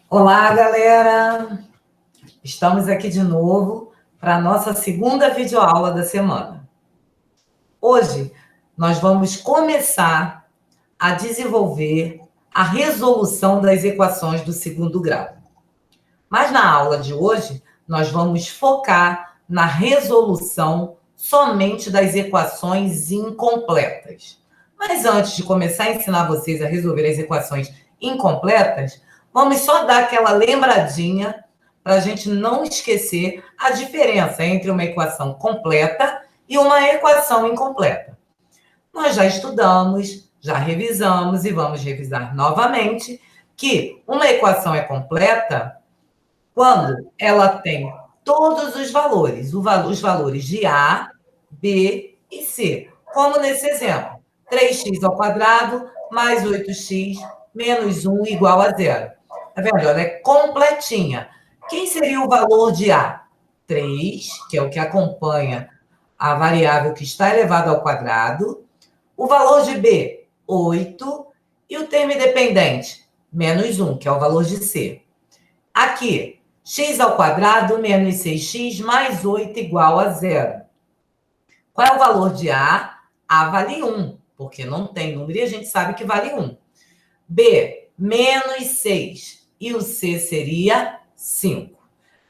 Olá, galera! Estamos aqui de novo para a nossa segunda videoaula da semana. Hoje, nós vamos começar a desenvolver a resolução das equações do segundo grau. Mas na aula de hoje, nós vamos focar na resolução somente das equações incompletas. Mas antes de começar a ensinar vocês a resolver as equações incompletas, vamos só dar aquela lembradinha para a gente não esquecer a diferença entre uma equação completa e uma equação incompleta. Nós já estudamos, já revisamos e vamos revisar novamente que uma equação é completa quando ela tem todos os valores de A, B e C. Como nesse exemplo, 3x² mais 8x menos 1 igual a zero. Tá vendo? Ela é completinha. Quem seria o valor de A? 3, que é o que acompanha a variável que está elevada ao quadrado. O valor de B, 8. E o termo independente, menos 1, que é o valor de C. Aqui, x² menos 6x mais 8 igual a zero. Qual é o valor de A? A vale 1, porque não tem número e a gente sabe que vale 1. B, menos 6. E o C seria 5.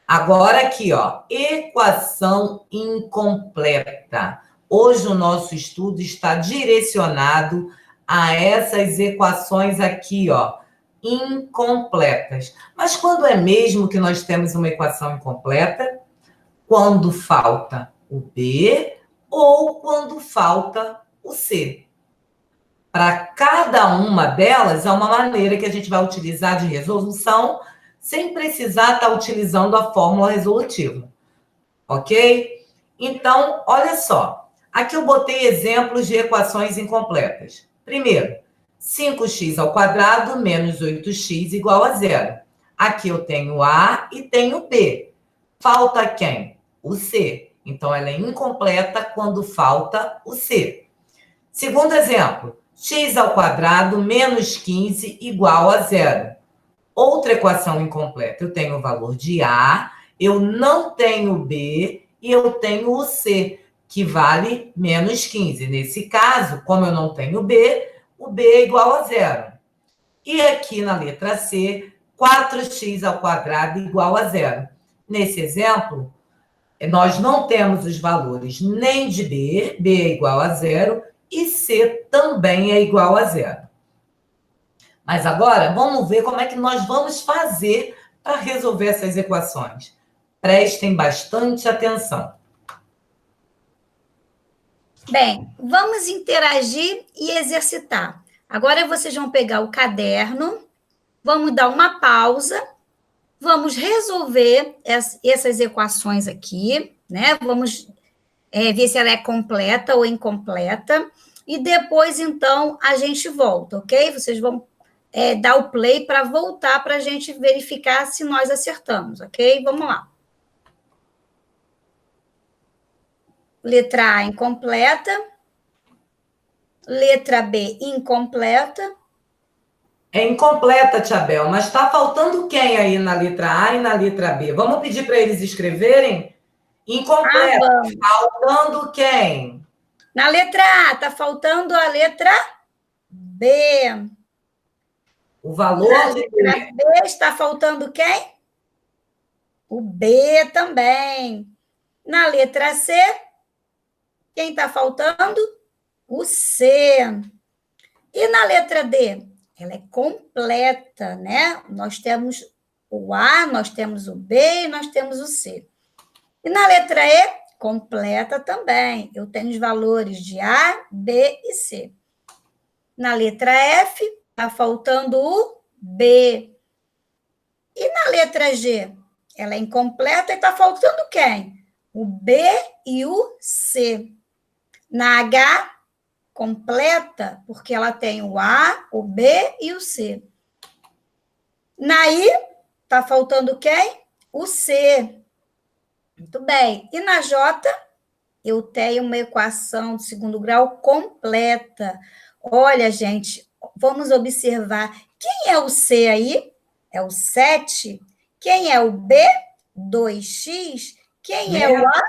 Agora aqui, ó, equação incompleta. Hoje o nosso estudo está direcionado a essas equações aqui, ó, incompletas. Mas quando é mesmo que nós temos uma equação incompleta? Quando falta o B ou quando falta o C. Para cada uma delas, há uma maneira que a gente vai utilizar de resolução sem precisar estar utilizando a fórmula resolutiva. Ok? Então, olha só. Aqui eu botei exemplos de equações incompletas. Primeiro, 5x² menos 8x igual a zero. Aqui eu tenho A e tenho B. Falta quem? O C. Então, ela é incompleta quando falta o C. Segundo exemplo, x² menos 15 igual a zero. Outra equação incompleta. Eu tenho o valor de A, eu não tenho B e eu tenho o C, que vale menos 15. Nesse caso, como eu não tenho B, o B é igual a zero. E aqui na letra C, 4x² igual a zero. Nesse exemplo, nós não temos os valores nem de B, B é igual a zero, e C também é igual a zero. Mas agora, vamos ver como é que nós vamos fazer para resolver essas equações. Prestem bastante atenção. Bem, vamos interagir e exercitar. Agora vocês vão pegar o caderno, vamos dar uma pausa, vamos resolver essas equações aqui, né? Vamos ver se ela é completa ou incompleta, e depois, então, a gente volta, ok? Vocês vão dar o play para voltar para a gente verificar se nós acertamos, ok? Vamos lá. Letra A, incompleta. Letra B, incompleta. É incompleta, Tia Bel, mas está faltando quem aí na letra A e na letra B? Vamos pedir para eles escreverem? Incompleta. Faltando quem? Na letra A, está faltando a letra B. O valor na letra B está faltando quem? O B também. Na letra C, quem está faltando? O C. E na letra D? Ela é completa, né? Nós temos o A, nós temos o B e nós temos o C. E na letra E, completa também. Eu tenho os valores de A, B e C. Na letra F, está faltando o B. E na letra G? Ela é incompleta e está faltando quem? O B e o C. Na H, completa, porque ela tem o A, o B e o C. Na I, está faltando quem? O C. Muito bem. E na J, eu tenho uma equação de segundo grau completa. Olha, gente, vamos observar. Quem é o C aí? É o 7. Quem é o B? 2x. Quem é o A?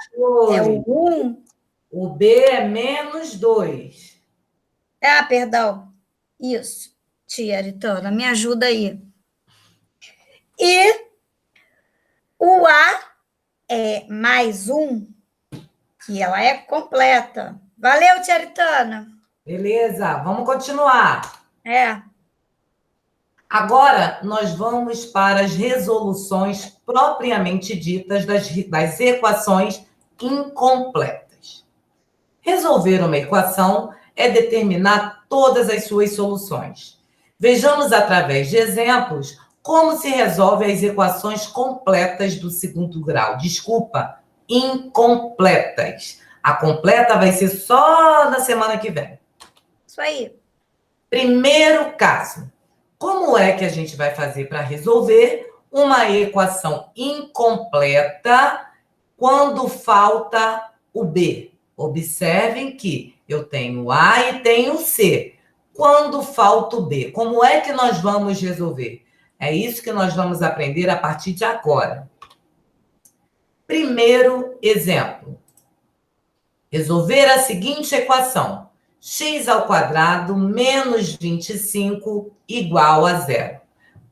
É o 1. O B é menos 2. Ah, perdão. Isso. Tia Aritana, me ajuda aí. E o A é mais 1, que ela é completa. Valeu, tia Aritana. Beleza, vamos continuar. É. Agora, nós vamos para as resoluções propriamente ditas das equações incompletas. Resolver uma equação é determinar todas as suas soluções. Vejamos através de exemplos como se resolve as equações completas do segundo grau. Desculpa, incompletas. A completa vai ser só na semana que vem. Isso aí. Primeiro caso. Como é que a gente vai fazer para resolver uma equação incompleta quando falta o B? Observem que eu tenho A e tenho C. Quando falta o B, como é que nós vamos resolver? É isso que nós vamos aprender a partir de agora. Primeiro exemplo. Resolver a seguinte equação. X² menos 25 igual a 0.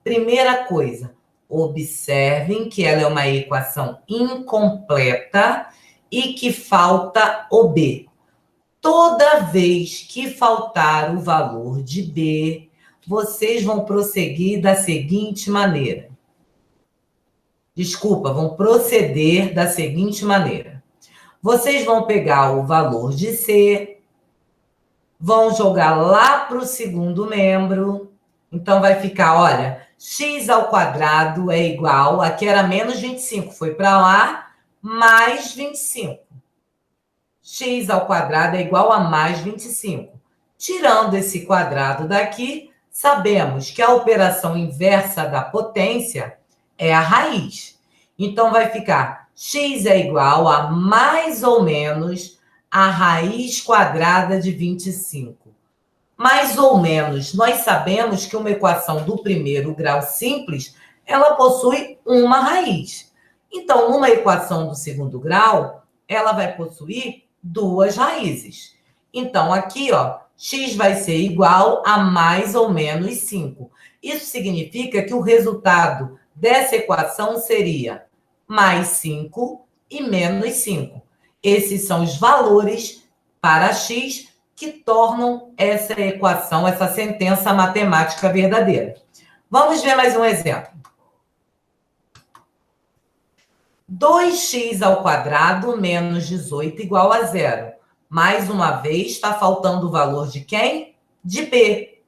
Primeira coisa, observem que ela é uma equação incompleta e que falta o B. Toda vez que faltar o valor de B, vocês vão prosseguir da seguinte maneira. Desculpa, vão proceder da seguinte maneira. Vocês vão pegar o valor de C, vão jogar lá para o segundo membro. Então, vai ficar, olha, x² é igual, aqui era menos 25, foi para lá, mais 25. X² é igual a mais 25. Tirando esse quadrado daqui, sabemos que a operação inversa da potência é a raiz. Então, vai ficar x é igual a mais ou menos a raiz quadrada de 25. Mais ou menos, nós sabemos que uma equação do primeiro grau simples, ela possui uma raiz. Então, numa equação do segundo grau, ela vai possuir duas raízes. Então, aqui, ó, x vai ser igual a mais ou menos 5. Isso significa que o resultado dessa equação seria mais 5 e menos 5. Esses são os valores para x que tornam essa equação, essa sentença matemática verdadeira. Vamos ver mais um exemplo. 2x² menos 18 igual a 0. Mais uma vez, está faltando o valor de quem? De B.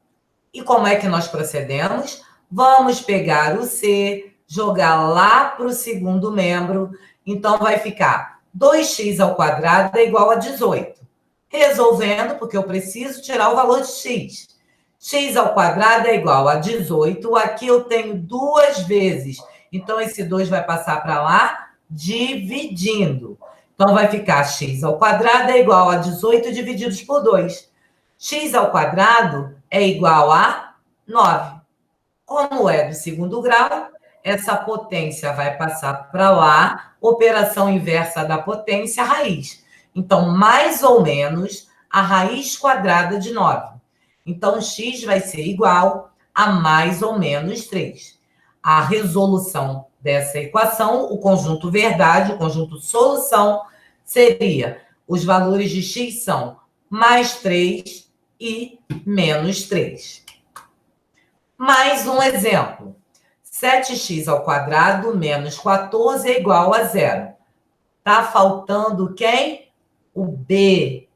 E como é que nós procedemos? Vamos pegar o C, jogar lá para o segundo membro. Então, vai ficar 2x² é igual a 18. Resolvendo, porque eu preciso tirar o valor de x. X² é igual a 18. Aqui eu tenho duas vezes. Então, esse 2 vai passar para lá, dividindo. Então, vai ficar x² é igual a 18 divididos por 2. X² é igual a 9. Como é do segundo grau, essa potência vai passar para lá, operação inversa da potência, raiz. Então, mais ou menos a raiz quadrada de 9. Então, x vai ser igual a mais ou menos 3. A resolução dessa equação, o conjunto verdade, o conjunto solução, seria, os valores de x são mais 3 e menos 3. Mais um exemplo. 7x² menos 14 é igual a 0. Tá faltando quem? O B.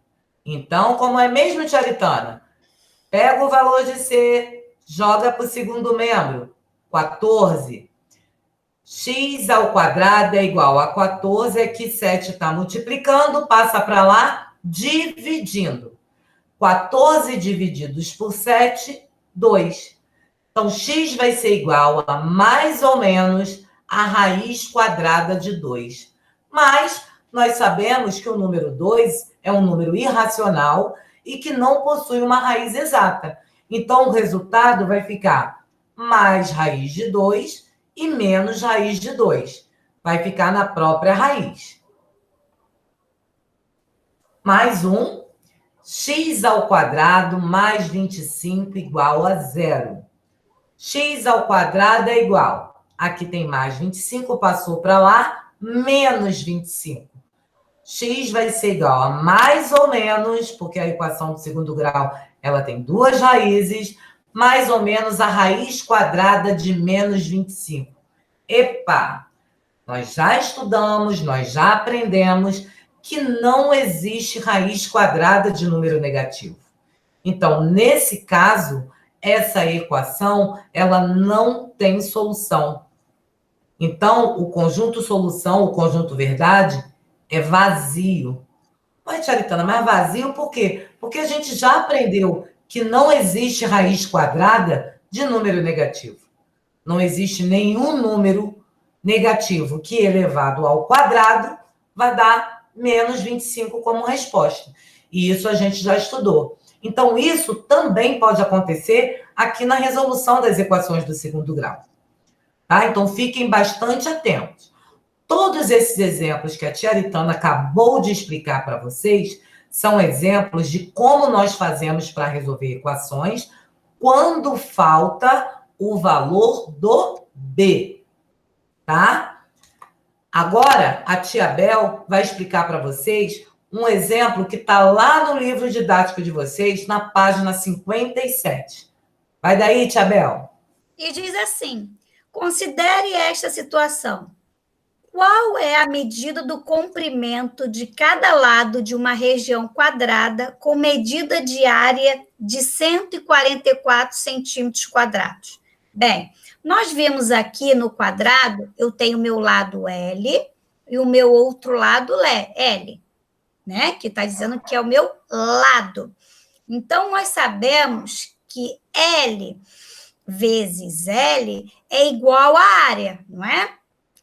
Então, como é mesmo, tia Aritana? Pega o valor de C, joga para o segundo membro. 14. X² é igual a 14, aqui 7 está multiplicando, passa para lá, dividindo. 14 divididos por 7, 2. Então, x vai ser igual a mais ou menos a raiz quadrada de 2. Mas nós sabemos que o número 2 é um número irracional e que não possui uma raiz exata. Então, o resultado vai ficar mais raiz de 2 e menos raiz de 2. Vai ficar na própria raiz. Mais um. X ao quadrado mais 25 igual a zero. X ao quadrado é igual. Aqui tem mais 25, passou para lá, menos 25. X vai ser igual a mais ou menos, porque a equação do segundo grau ela tem duas raízes, mais ou menos a raiz quadrada de menos 25. Epa! Nós já estudamos, nós já aprendemos que não existe raiz quadrada de número negativo. Então, nesse caso, essa equação ela não tem solução. Então, o conjunto solução, o conjunto verdade, é vazio. Mas, Tia Aritana, mas vazio por quê? Porque a gente já aprendeu que não existe raiz quadrada de número negativo. Não existe nenhum número negativo que, elevado ao quadrado, vai dar menos 25 como resposta. E isso a gente já estudou. Então, isso também pode acontecer aqui na resolução das equações do segundo grau. Tá? Então, fiquem bastante atentos. Todos esses exemplos que a tia Aritana acabou de explicar para vocês são exemplos de como nós fazemos para resolver equações quando falta o valor do B, tá? Agora, a tia Bel vai explicar para vocês um exemplo que está lá no livro didático de vocês, na página 57. Vai daí, tia Bel. E diz assim: considere esta situação. Qual é a medida do comprimento de cada lado de uma região quadrada com medida de área de 144 centímetros quadrados? Bem, nós vimos aqui no quadrado, eu tenho o meu lado L e o meu outro lado L, né? Que está dizendo que é o meu lado. Então, nós sabemos que L vezes L é igual à área, não é?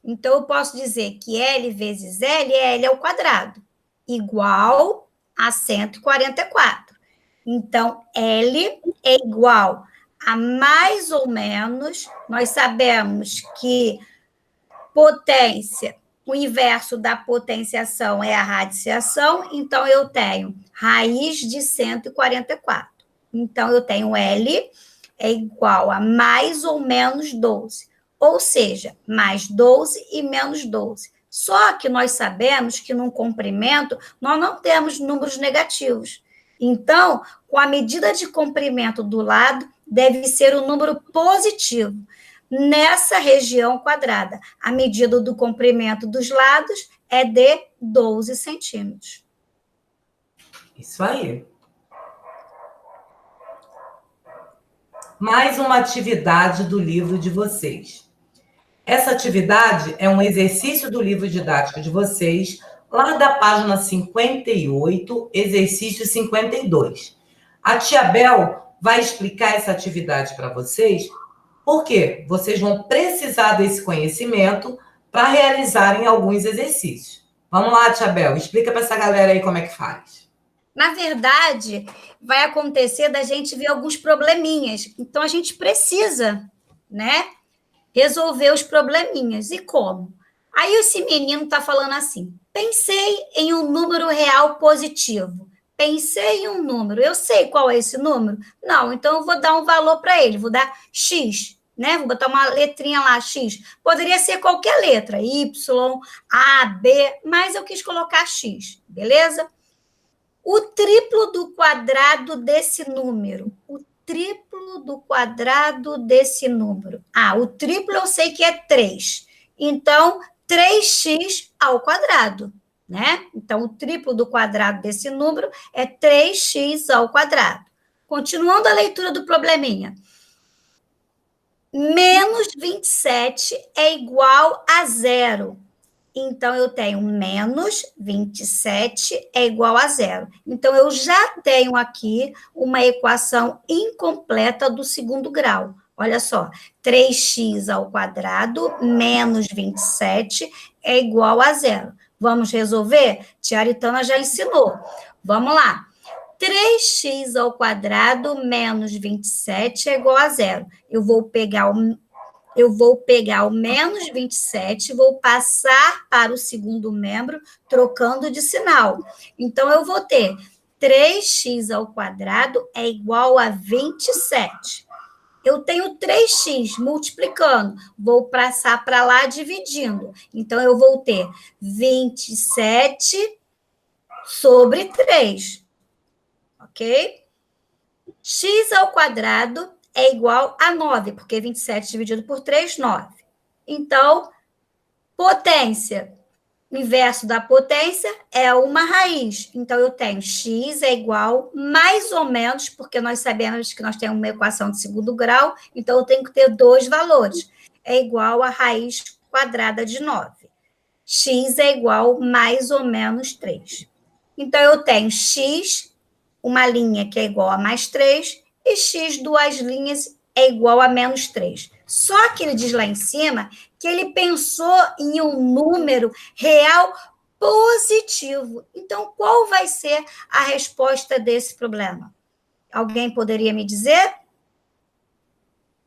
Então, eu posso dizer que L vezes L é L ao quadrado, igual a 144. Então, L é igual a mais ou menos, nós sabemos que potência, o inverso da potenciação é a radiciação, então eu tenho raiz de 144. Então, eu tenho L é igual a mais ou menos 12. Ou seja, mais 12 e menos 12. Só que nós sabemos que num comprimento nós não temos números negativos. Então, com a medida de comprimento do lado, deve ser um número positivo. Nessa região quadrada, a medida do comprimento dos lados é de 12 centímetros. Isso aí. Mais uma atividade do livro de vocês. Essa atividade é um exercício do livro didático de vocês, lá da página 58, exercício 52. A tia Bel vai explicar essa atividade para vocês, porque vocês vão precisar desse conhecimento para realizarem alguns exercícios. Vamos lá, tia Bel, explica para essa galera aí como é que faz. Na verdade, vai acontecer da gente ver alguns probleminhas. Então, a gente precisa, né, resolver os probleminhas. E como? Aí, esse menino está falando assim, pensei em um número real positivo. Pensei em um número. Eu sei qual é esse número? Não, então eu vou dar um valor para ele. Vou dar X, né? Vou botar uma letrinha lá, X. Poderia ser qualquer letra, Y, A, B, mas eu quis colocar X, beleza? O triplo do quadrado desse número. O triplo do quadrado desse número. O triplo eu sei que é 3. Então, 3x ao quadrado, né? Então, o triplo do quadrado desse número é 3x ao quadrado. Continuando a leitura do probleminha. Menos 27 é igual a 0. Então, eu tenho menos 27 é igual a 0. Então, eu já tenho aqui uma equação incompleta do segundo grau. Olha só, 3x ao quadrado menos 27 é igual a 0. Vamos resolver? Tia Aritana já ensinou. Vamos lá. 3x ao quadrado menos 27 é igual a zero. Eu vou pegar o menos 27 e vou passar para o segundo membro, trocando de sinal. Então, eu vou ter 3x ao quadrado é igual a 27. Eu tenho 3x multiplicando, vou passar para lá dividindo. Então, eu vou ter 27 sobre 3, ok? X ao quadrado é igual a 9, porque 27 dividido por 3, 9. Então, potência, inverso da potência é uma raiz. Então, eu tenho x é igual, mais ou menos, porque nós sabemos que nós temos uma equação de segundo grau, então eu tenho que ter dois valores. É igual a raiz quadrada de 9. X é igual mais ou menos 3. Então, eu tenho x, uma linha que é igual a mais 3, e x, duas linhas, é igual a menos 3. Só que ele diz lá em cima que ele pensou em um número real positivo. Então, qual vai ser a resposta desse problema? Alguém poderia me dizer?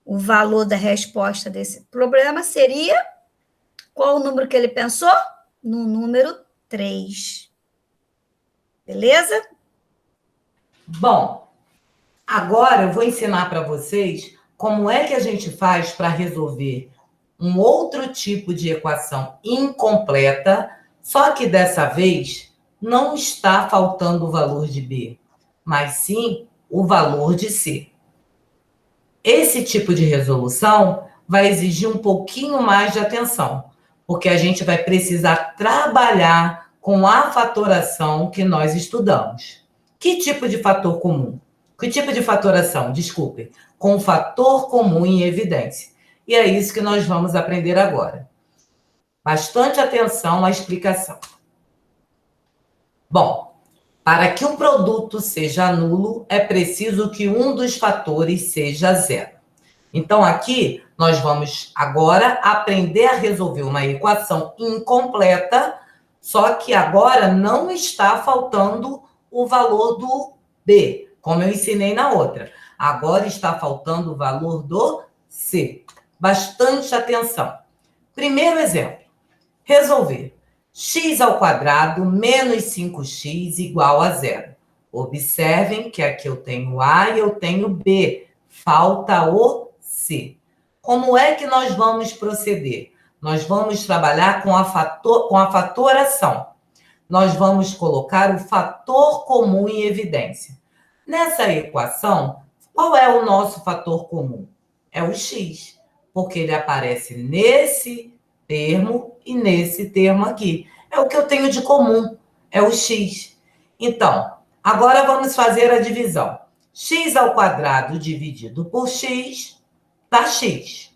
O valor da resposta desse problema seria... Qual o número que ele pensou? No número 3. Beleza? Bom, agora eu vou ensinar para vocês como é que a gente faz para resolver um outro tipo de equação incompleta, só que dessa vez não está faltando o valor de B, mas sim o valor de C. Esse tipo de resolução vai exigir um pouquinho mais de atenção, porque a gente vai precisar trabalhar com a fatoração que nós estudamos. Que tipo de fator comum? Que tipo de fatoração? Desculpe. Com o fator comum em evidência. E é isso que nós vamos aprender agora. Bastante atenção à explicação. Bom, para que um produto seja nulo, é preciso que um dos fatores seja zero. Então, aqui, nós vamos agora aprender a resolver uma equação incompleta, só que agora não está faltando o valor do B, como eu ensinei na outra. Agora está faltando o valor do C. Bastante atenção. Primeiro exemplo. Resolver. X ao quadrado menos 5x igual a zero. Observem que aqui eu tenho A e eu tenho B. Falta o C. Como é que nós vamos proceder? Nós vamos trabalhar com a fatoração. Nós vamos colocar o fator comum em evidência. Nessa equação, qual é o nosso fator comum? É o x, porque ele aparece nesse termo e nesse termo aqui. É o que eu tenho de comum, é o x. Então, agora vamos fazer a divisão. X ao quadrado dividido por x dá x.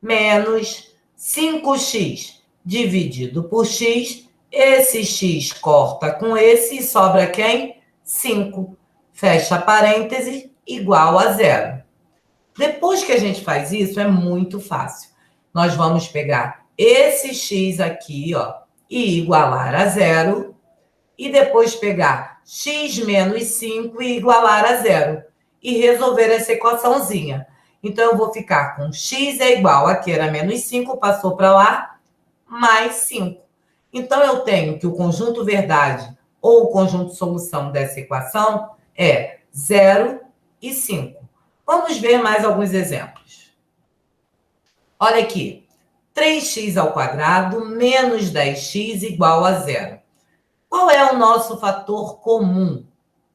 Menos 5x dividido por x. Esse x corta com esse e sobra quem? 5. Fecha parêntese, igual a zero. Depois que a gente faz isso, é muito fácil. Nós vamos pegar esse x aqui, ó, e igualar a zero. E depois pegar x menos 5 e igualar a zero. E resolver essa equaçãozinha. Então, eu vou ficar com x é igual, aqui era menos 5, passou para lá, mais 5. Então, eu tenho que o conjunto verdade ou o conjunto solução dessa equação é 0 e 5. Vamos ver mais alguns exemplos. Olha aqui. 3x ao quadrado menos 10x igual a zero. Qual é o nosso fator comum?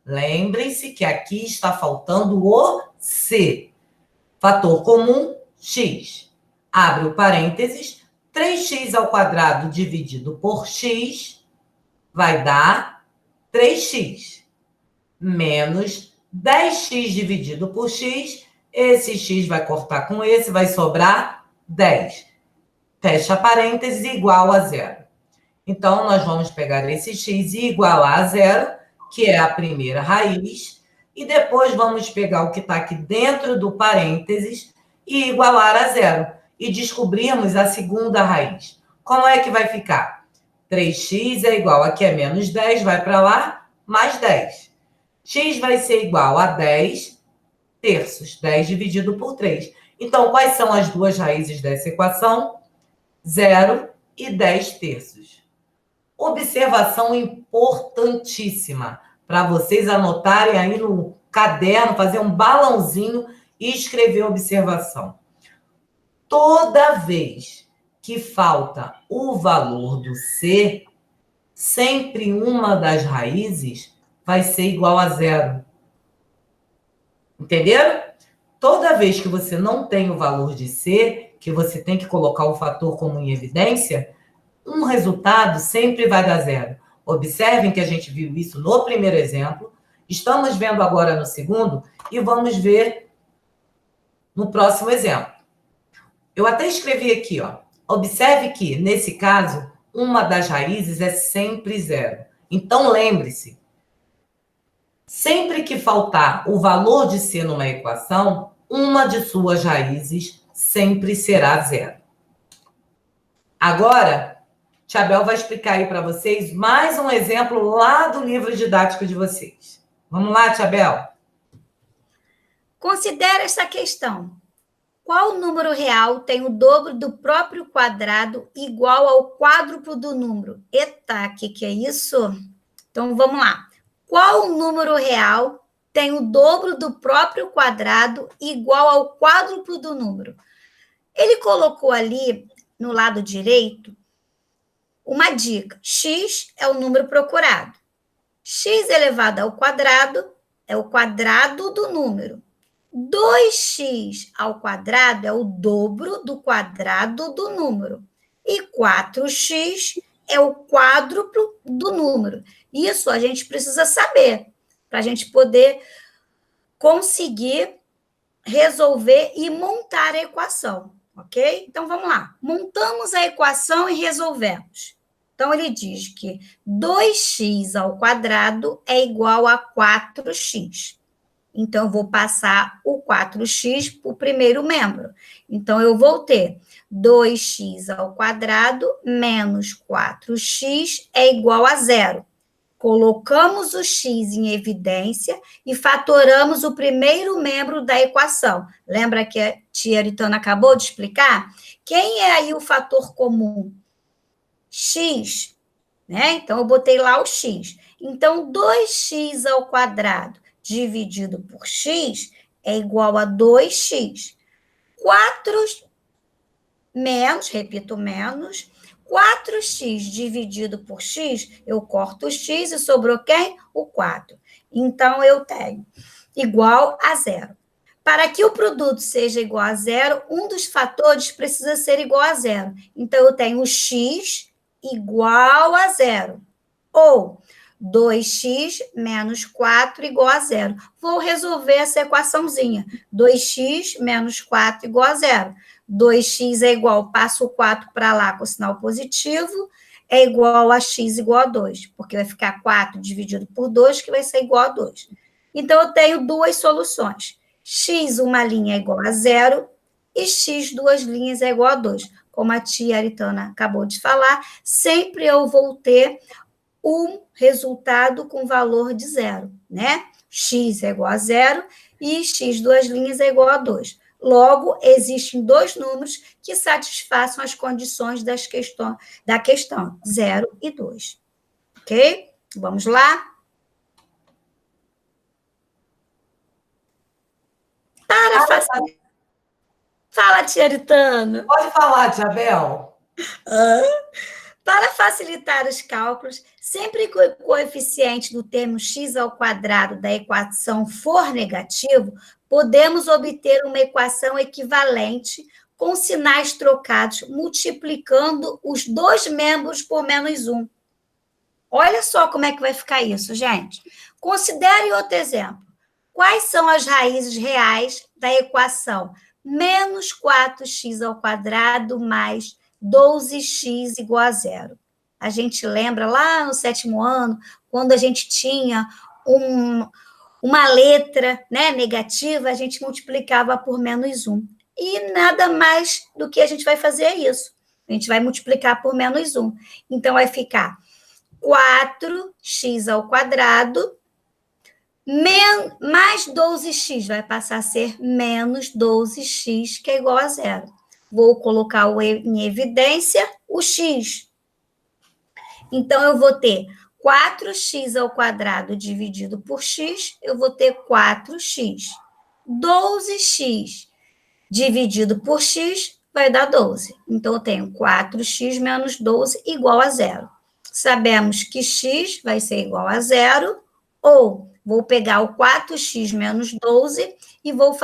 Lembrem-se que aqui está faltando o C. Fator comum, x. Abre o parênteses. 3x ao quadrado dividido por x vai dar 3x. Menos 10x dividido por x. Esse x vai cortar com esse, vai sobrar 10. Fecha parênteses, igual a zero. Então, nós vamos pegar esse x e igualar a zero, que é a primeira raiz, e depois vamos pegar o que está aqui dentro do parênteses e igualar a zero. E descobrirmos a segunda raiz. Como é que vai ficar? 3x é igual, aqui é menos 10, vai para lá, mais 10. X vai ser igual a 10 terços. 10 dividido por 3. Então, quais são as duas raízes dessa equação? 0 e 10 terços. Observação importantíssima para vocês anotarem aí no caderno, fazer um balãozinho e escrever observação. Toda vez que falta o valor do C, sempre uma das raízes vai ser igual a 0. Entenderam? Toda vez que você não tem o valor de C, que você tem que colocar o fator como em evidência, um resultado sempre vai dar 0. Observem que a gente viu isso no primeiro exemplo, estamos vendo agora no segundo e vamos ver no próximo exemplo. Eu até escrevi aqui, ó. Observe que, nesse caso, uma das raízes é sempre 0. Então, lembre-se, sempre que faltar o valor de C numa equação, uma de suas raízes sempre será 0. Agora, Tia Bel vai explicar aí para vocês mais um exemplo lá do livro didático de vocês. Vamos lá, Tia Bel? Considere essa questão. Qual número real tem o dobro do próprio quadrado igual ao quádruplo do número? Eita, o que é isso? Então, vamos lá. Qual número real tem o dobro do próprio quadrado igual ao quádruplo do número? Ele colocou ali, no lado direito, uma dica. X é o número procurado. X elevado ao quadrado é o quadrado do número. 2x ao quadrado é o dobro do quadrado do número. E 4x é o quádruplo do número. Isso a gente precisa saber, para a gente poder conseguir resolver e montar a equação, ok? Então, vamos lá. Montamos a equação e resolvemos. Então, ele diz que 2x ao quadrado é igual a 4x. Então, eu vou passar o 4x para o primeiro membro. Então, eu vou ter 2x ao quadrado menos 4x é igual a 0. Colocamos o x em evidência e fatoramos o primeiro membro da equação. Lembra que a tia Aritana acabou de explicar? Quem é aí o fator comum? X, né? Então, eu botei lá o x. Então, 2x ao quadrado dividido por x é igual a 2x. 4 menos, repito, menos, 4x dividido por x, eu corto o x e sobrou quem? O 4. Então, eu tenho igual a 0. Para que o produto seja igual a 0, um dos fatores precisa ser igual a 0. Então, eu tenho x igual a 0. Ou 2x menos 4 igual a 0. Vou resolver essa equaçãozinha. 2x menos 4 igual a 0. 2x é igual, passo o 4 para lá com o sinal positivo, é igual a x igual a 2, porque vai ficar 4 dividido por 2, que vai ser igual a 2. Então, eu tenho duas soluções. X, uma linha é igual a 0, e x, duas linhas é igual a 2. Como a tia Aritana acabou de falar, sempre eu vou ter um resultado com valor de 0, né? X é igual a 0 e x, duas linhas, é igual a 2. Logo, existem dois números que satisfaçam as condições da questão 0 e 2. Ok? Vamos lá? Fala, tia Aritana. Pode falar, Tia Bel. Para facilitar os cálculos, sempre que o coeficiente do termo x ao quadrado da equação for negativo, podemos obter uma equação equivalente com sinais trocados, multiplicando os dois membros por menos 1. Olha só como é que vai ficar isso, gente. Considere outro exemplo. Quais são as raízes reais da equação menos 4x ao quadrado mais 12x igual a 0? A gente lembra lá no 7º ano, quando a gente tinha uma letra, né, negativa, a gente multiplicava por menos 1. E nada mais do que a gente vai fazer é isso. A gente vai multiplicar por menos 1. Então, vai ficar 4x ao quadrado Mais 12x vai passar a ser menos 12x, que é igual a zero. Vou colocar em evidência o x. Então, eu vou ter 4x ao quadrado dividido por x, eu vou ter 4x. 12x dividido por x vai dar 12. Então, eu tenho 4x menos 12 igual a zero. Sabemos que x vai ser igual a zero, ou vou pegar o 4x menos 12 e vou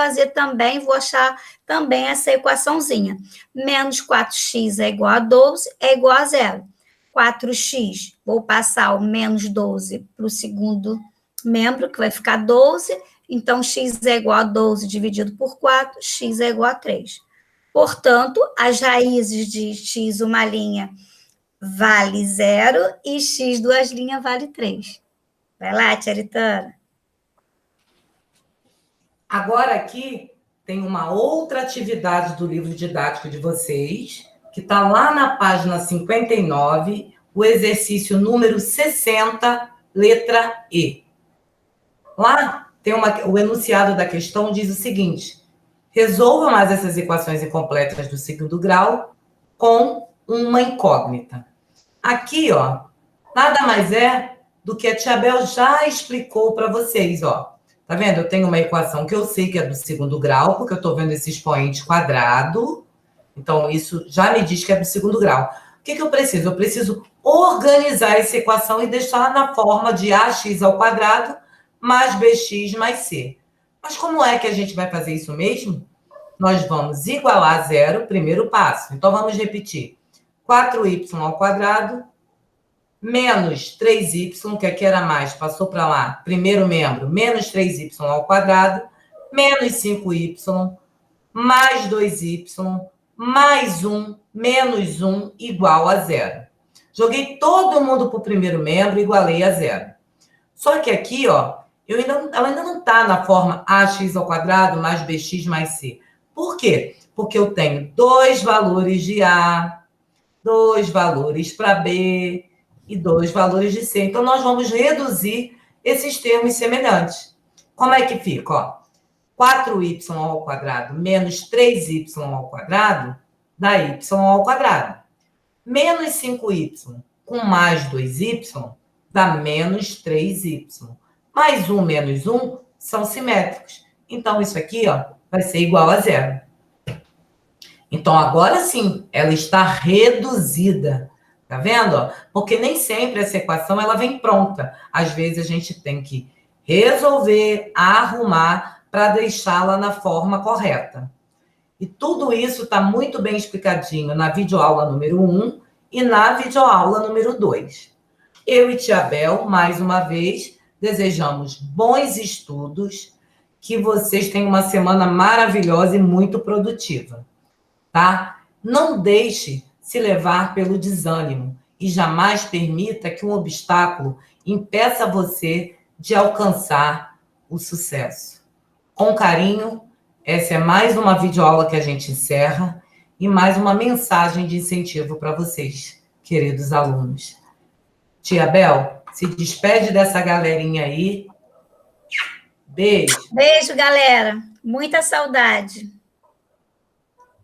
achar também essa equaçãozinha. Menos 4x é igual a 12, é igual a zero. 4x, vou passar o menos 12 para o segundo membro, que vai ficar 12. Então, x é igual a 12 dividido por 4, x é igual a 3. Portanto, as raízes de x, uma linha, vale 0 e x, duas linhas, vale 3. Vai lá, tia Aritana. Agora aqui tem uma outra atividade do livro didático de vocês, que está lá na página 59, o exercício número 60, letra E. Lá tem o enunciado da questão diz o seguinte: resolva mais essas equações incompletas do segundo grau com uma incógnita. Aqui, ó, nada mais é do que a tia Bel já explicou para vocês, ó. Tá vendo? Eu tenho uma equação que eu sei que é do segundo grau, porque eu estou vendo esse expoente quadrado. Então, isso já me diz que é do segundo grau. O que eu preciso? Eu preciso organizar essa equação e deixar na forma de ax ao quadrado mais bx mais c. Mas como é que a gente vai fazer isso mesmo? Nós vamos igualar a zero, primeiro passo. Então, vamos repetir. 4y ao quadrado menos 3y, que aqui era mais, passou para lá, primeiro membro, menos 3y ao quadrado, menos 5y, mais 2y, mais 1, menos 1, igual a zero. Joguei todo mundo para o primeiro membro, igualei a zero. Só que aqui, ó, ela ainda não está na forma ax ao quadrado mais bx mais c. Por quê? Porque eu tenho dois valores de a, dois valores para b e dois valores de c. Então, nós vamos reduzir esses termos semelhantes. Como é que fica? Ó, 4y ao quadrado menos 3y ao quadrado dá y ao quadrado. Menos 5y com mais 2y dá menos 3y. Mais 1 menos 1 são simétricos. Então, isso aqui, ó, vai ser igual a zero. Então, agora sim, ela está reduzida. Tá vendo? Ó? Porque nem sempre essa equação ela vem pronta. Às vezes, a gente tem que resolver, arrumar, para deixá-la na forma correta. E tudo isso está muito bem explicadinho na videoaula número 1 e na videoaula número 2. Eu e tia Bel, mais uma vez, desejamos bons estudos, que vocês tenham uma semana maravilhosa e muito produtiva, tá? Não deixe se levar pelo desânimo e jamais permita que um obstáculo impeça você de alcançar o sucesso. Com carinho, essa é mais uma videoaula que a gente encerra e mais uma mensagem de incentivo para vocês, queridos alunos. Tia Bel, se despede dessa galerinha aí. Beijo. Beijo, galera. Muita saudade.